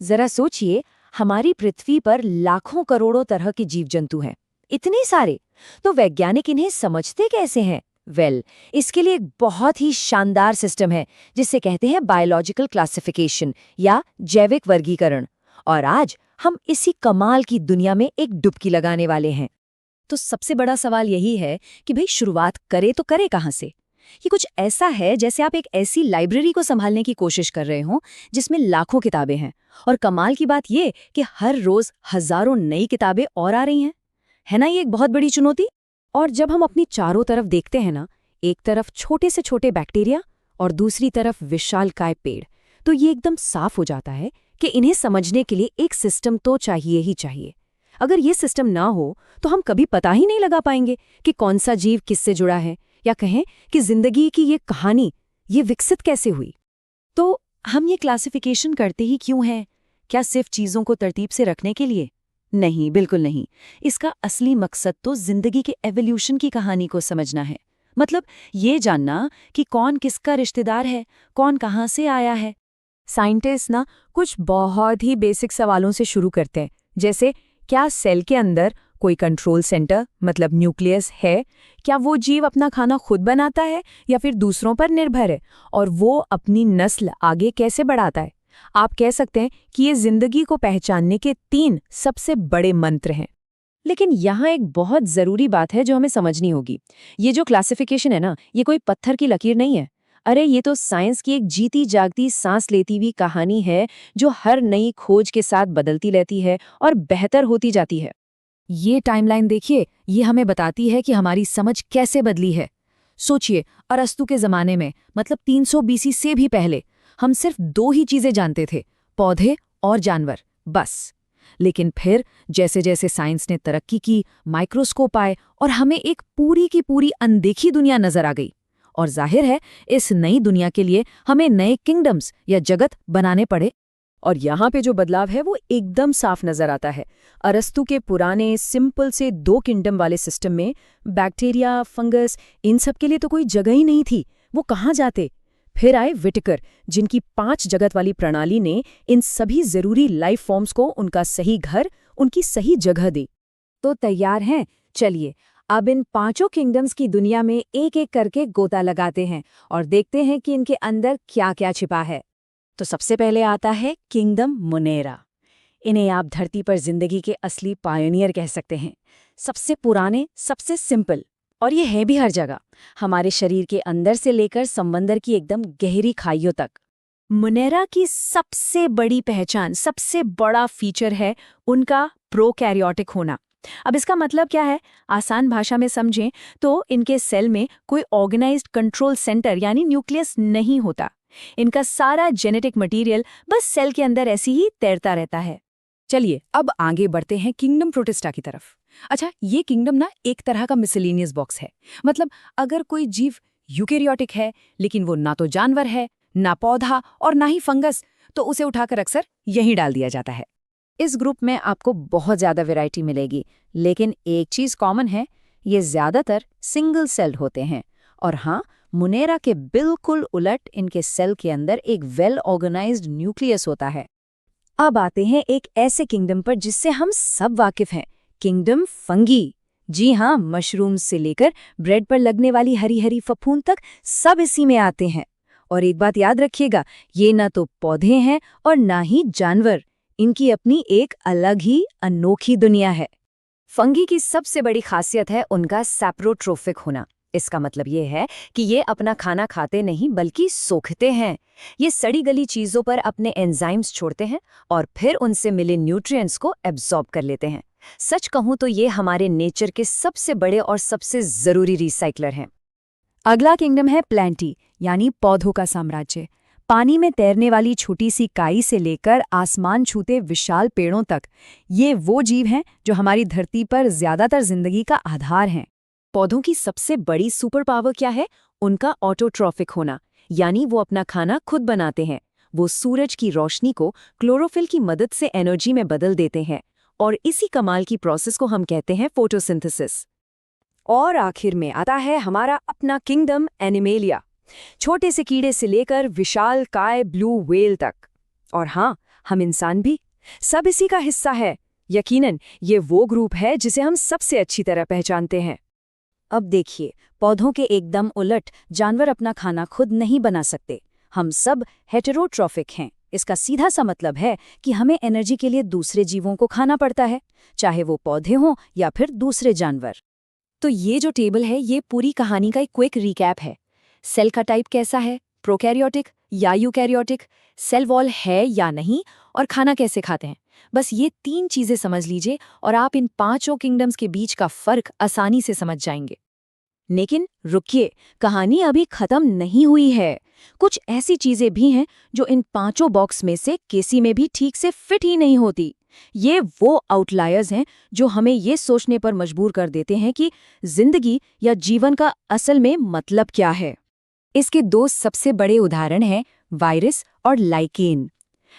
जरा सोचिए, हमारी पृथ्वी पर लाखों करोड़ों तरह के जीव जंतु हैं, इतने सारे। तो वैज्ञानिक इन्हें समझते कैसे हैं? इसके लिए एक बहुत ही शानदार सिस्टम है जिसे कहते हैं बायोलॉजिकल क्लासिफिकेशन या जैविक वर्गीकरण। और आज हम इसी कमाल की दुनिया में एक डुबकी लगाने वाले हैं। तो सबसे बड़ा सवाल यही है कि भाई शुरुआत करे तो करे कहाँ से। ये कुछ ऐसा है जैसे आप एक ऐसी लाइब्रेरी को संभालने की कोशिश कर रहे हो जिसमें लाखों किताबें हैं, और कमाल की बात ये कि हर रोज हजारों नई किताबें और आ रही हैं। है ना ये एक बहुत बड़ी चुनौती। और जब हम अपनी चारों तरफ देखते हैं ना, एक तरफ छोटे से छोटे बैक्टीरिया और दूसरी तरफ विशालकाय पेड़, तो ये एकदम साफ हो जाता है कि इन्हें समझने के लिए एक सिस्टम तो चाहिए ही चाहिए। अगर ये सिस्टम ना हो तो हम कभी पता ही नहीं लगा पाएंगे कि कौन सा जीव किससे जुड़ा है, या कहें कि जिंदगी की ये कहानी ये विकसित कैसे हुई। तो हम ये क्लासिफिकेशन करते ही क्यों हैं? क्या सिर्फ चीज़ों को तरतीब से रखने के लिए? नहीं, बिल्कुल नहीं। इसका असली मकसद तो जिंदगी के एवोल्यूशन की कहानी को समझना है। मतलब ये जानना कि कौन किसका रिश्तेदार है, कौन कहाँ से आया है। साइंटिस्ट ना कुछ बहुत ही बेसिक सवालों से शुरू करते हैं, जैसे क्या सेल के अंदर कोई कंट्रोल सेंटर मतलब न्यूक्लियस है? क्या वो जीव अपना खाना खुद बनाता है या फिर दूसरों पर निर्भर है? और वो अपनी नस्ल आगे कैसे बढ़ाता है? आप कह सकते हैं कि ये जिंदगी को पहचानने के 3 सबसे बड़े मंत्र हैं। लेकिन यहाँ एक बहुत ज़रूरी बात है जो हमें समझनी होगी। ये जो क्लासिफिकेशन है ना, ये कोई पत्थर की लकीर नहीं है। अरे ये तो साइंस की एक जीती जागती सांस लेती हुई कहानी है जो हर नई खोज के साथ बदलती रहती है और बेहतर होती जाती है। ये टाइमलाइन देखिए, ये हमें बताती है कि हमारी समझ कैसे बदली है। सोचिए, अरस्तु के ज़माने में मतलब 300 बीसी से भी पहले हम सिर्फ 2 ही चीज़ें जानते थे, पौधे और जानवर, बस। लेकिन फिर जैसे जैसे साइंस ने तरक्की की, माइक्रोस्कोप आए और हमें एक पूरी की पूरी अनदेखी दुनिया नजर आ गई। और जाहिर है, इस नई दुनिया के लिए हमें नए किंगडम्स या जगत बनाने पड़े। और यहाँ पे जो बदलाव है वो एकदम साफ नजर आता है। अरस्तु के पुराने सिंपल से 2 किंगडम वाले सिस्टम में बैक्टीरिया, फंगस, इन सब के लिए तो कोई जगह ही नहीं थी। वो कहाँ जाते? फिर आए विटेकर, जिनकी 5 जगत वाली प्रणाली ने इन सभी जरूरी लाइफ फॉर्म्स को उनका सही घर, उनकी सही जगह दी। तो तैयार हैं? चलिए अब इन 5 किंगडम्स की दुनिया में एक एक करके गोता लगाते हैं और देखते हैं कि इनके अंदर क्या क्या छिपा है। तो सबसे पहले आता है किंगडम मोनेरा। इन्हें आप धरती पर जिंदगी के असली पायोनियर कह सकते हैं। सबसे पुराने, सबसे सिंपल, और ये है भी हर जगह, हमारे शरीर के अंदर से लेकर समंदर की एकदम गहरी खाइयों तक। मोनेरा की सबसे बड़ी पहचान, सबसे बड़ा फीचर है उनका प्रोकैरियोटिक होना। अब इसका मतलब क्या है? आसान भाषा में समझें तो इनके सेल में कोई ऑर्गेनाइज्ड कंट्रोल सेंटर यानी न्यूक्लियस नहीं होता। इनका सारा जेनेटिक मटेरियल बस सेल के अंदर ऐसे ही तैरता रहता है। चलिए अब आगे बढ़ते हैं किंगडम प्रोटिस्टा की तरफ। अच्छा, ये किंगडम ना एक तरह का मिसलेनियस बॉक्स है। मतलब अगर कोई जीव यूकेरियोटिक है लेकिन वो ना तो जानवर है, ना पौधा और ना ही फंगस, तो उसे उठाकर अक्सर यहीं डाल दिया जाता है। इस ग्रुप में आपको बहुत ज़्यादा वैरायटी मिलेगी, लेकिन एक चीज़ कॉमन है, ये ज़्यादातर सिंगल सेल्ड होते हैं। और हाँ, मोनेरा के बिल्कुल उलट इनके सेल के अंदर एक वेल ऑर्गेनाइज्ड न्यूक्लियस होता है। अब आते हैं एक ऐसे किंगडम पर जिससे हम सब वाकिफ हैं, किंगडम फंगी। जी हाँ, मशरूम्स से लेकर ब्रेड पर लगने वाली हरी हरी फफूंद तक सब इसी में आते हैं। और एक बात याद रखिएगा, ये ना तो पौधे हैं और ना ही जानवर, इनकी अपनी एक अलग ही अनोखी दुनिया है। फंगी की सबसे बड़ी खासियत है उनका सैप्रोट्रोफिक होना। इसका मतलब ये है कि ये अपना खाना खाते नहीं बल्कि सोखते हैं। ये सड़ी गली चीजों पर अपने एंजाइम्स छोड़ते हैं और फिर उनसे मिले न्यूट्रिएंट्स को एब्जॉर्ब कर लेते हैं। सच कहूं तो ये हमारे नेचर के सबसे बड़े और सबसे जरूरी रिसाइकलर हैं। अगला किंगडम है प्लांटी, यानी पौधों का साम्राज्य। पानी में तैरने वाली छोटी सी काई से लेकर आसमान छूते विशाल पेड़ों तक, ये वो जीव हैं जो हमारी धरती पर ज्यादातर जिंदगी का आधार हैं। पौधों की सबसे बड़ी सुपर पावर क्या है? उनका ऑटोट्रॉफिक होना, यानी वो अपना खाना खुद बनाते हैं। वो सूरज की रोशनी को क्लोरोफिल की मदद से एनर्जी में बदल देते हैं, और इसी कमाल की प्रोसेस को हम कहते हैं फोटोसिंथेसिस। और आखिर में आता है हमारा अपना किंगडम एनिमेलिया, छोटे से कीड़े से लेकर विशाल काय ब्लू व्हेल तक। और हाँ, हम इंसान भी सब इसी का हिस्सा है। यकीनन ये वो ग्रुप है जिसे हम सबसे अच्छी तरह पहचानते हैं। अब देखिए, पौधों के एकदम उलट जानवर अपना खाना खुद नहीं बना सकते। हम सब हेटेरोट्रॉफिक हैं। इसका सीधा सा मतलब है कि हमें एनर्जी के लिए दूसरे जीवों को खाना पड़ता है, चाहे वो पौधे हों या फिर दूसरे जानवर। तो ये जो टेबल है ये पूरी कहानी का एक क्विक रिकैप है। सेल का टाइप कैसा है, प्रोकैरियोटिक या यूकैरियोटिक, सेल वॉल है या नहीं, और खाना कैसे खाते हैं। बस ये 3 चीजें समझ लीजिए और आप इन 5 किंगडम्स के बीच का फर्क आसानी से समझ जाएंगे। लेकिन रुकिए, कहानी अभी खत्म नहीं हुई है। कुछ ऐसी चीजें भी हैं जो इन 5 बॉक्स में से किसी में भी ठीक से फिट ही नहीं होती। ये वो आउटलायर्स हैं जो हमें ये सोचने पर मजबूर कर देते हैं कि जिंदगी या जीवन का असल में मतलब क्या है। इसके 2 सबसे बड़े उदाहरण हैं वायरस और लाइकेन।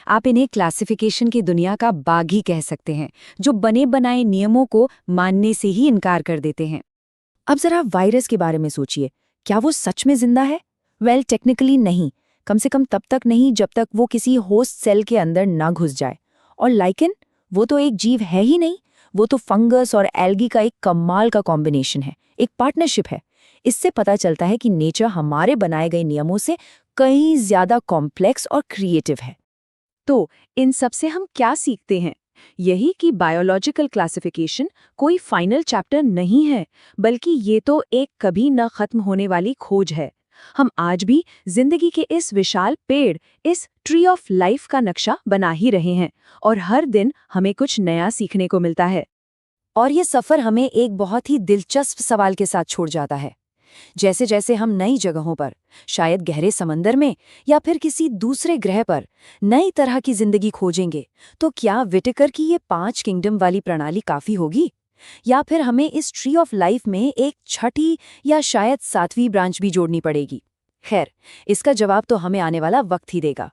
आप इन्हें क्लासिफिकेशन की दुनिया का बाग ही कह सकते हैं, जो बने बनाए नियमों को मानने से ही इनकार कर देते हैं। अब जरा वायरस के बारे में सोचिए, क्या वो सच में जिंदा है? वेल, टेक्निकली नहीं, कम से कम तब तक नहीं जब तक वो किसी होस्ट सेल के अंदर ना घुस जाए। और लाइकेन, वो तो एक जीव है ही नहीं, वो तो फंगस और एल्गी का एक कमाल का कॉम्बिनेशन है, एक पार्टनरशिप है। इससे पता चलता है कि नेचर हमारे बनाए गए नियमों से कहीं ज्यादा कॉम्प्लेक्स और क्रिएटिव है। तो इन सब से हम क्या सीखते हैं? यही कि बायोलॉजिकल क्लासिफिकेशन कोई फाइनल चैप्टर नहीं है, बल्कि ये तो एक कभी न खत्म होने वाली खोज है। हम आज भी जिंदगी के इस विशाल पेड़, इस ट्री ऑफ लाइफ का नक्शा बना ही रहे हैं, और हर दिन हमें कुछ नया सीखने को मिलता है। और ये सफर हमें एक बहुत ही दिलचस्प सवाल के साथ छोड़ जाता है। जैसे जैसे हम नई जगहों पर, शायद गहरे समंदर में या फिर किसी दूसरे ग्रह पर नई तरह की जिंदगी खोजेंगे, तो क्या व्हिटेकर की ये 5 किंगडम वाली प्रणाली काफी होगी, या फिर हमें इस ट्री ऑफ लाइफ में एक छठी या शायद 7वीं ब्रांच भी जोड़नी पड़ेगी? खैर, इसका जवाब तो हमें आने वाला वक्त ही देगा।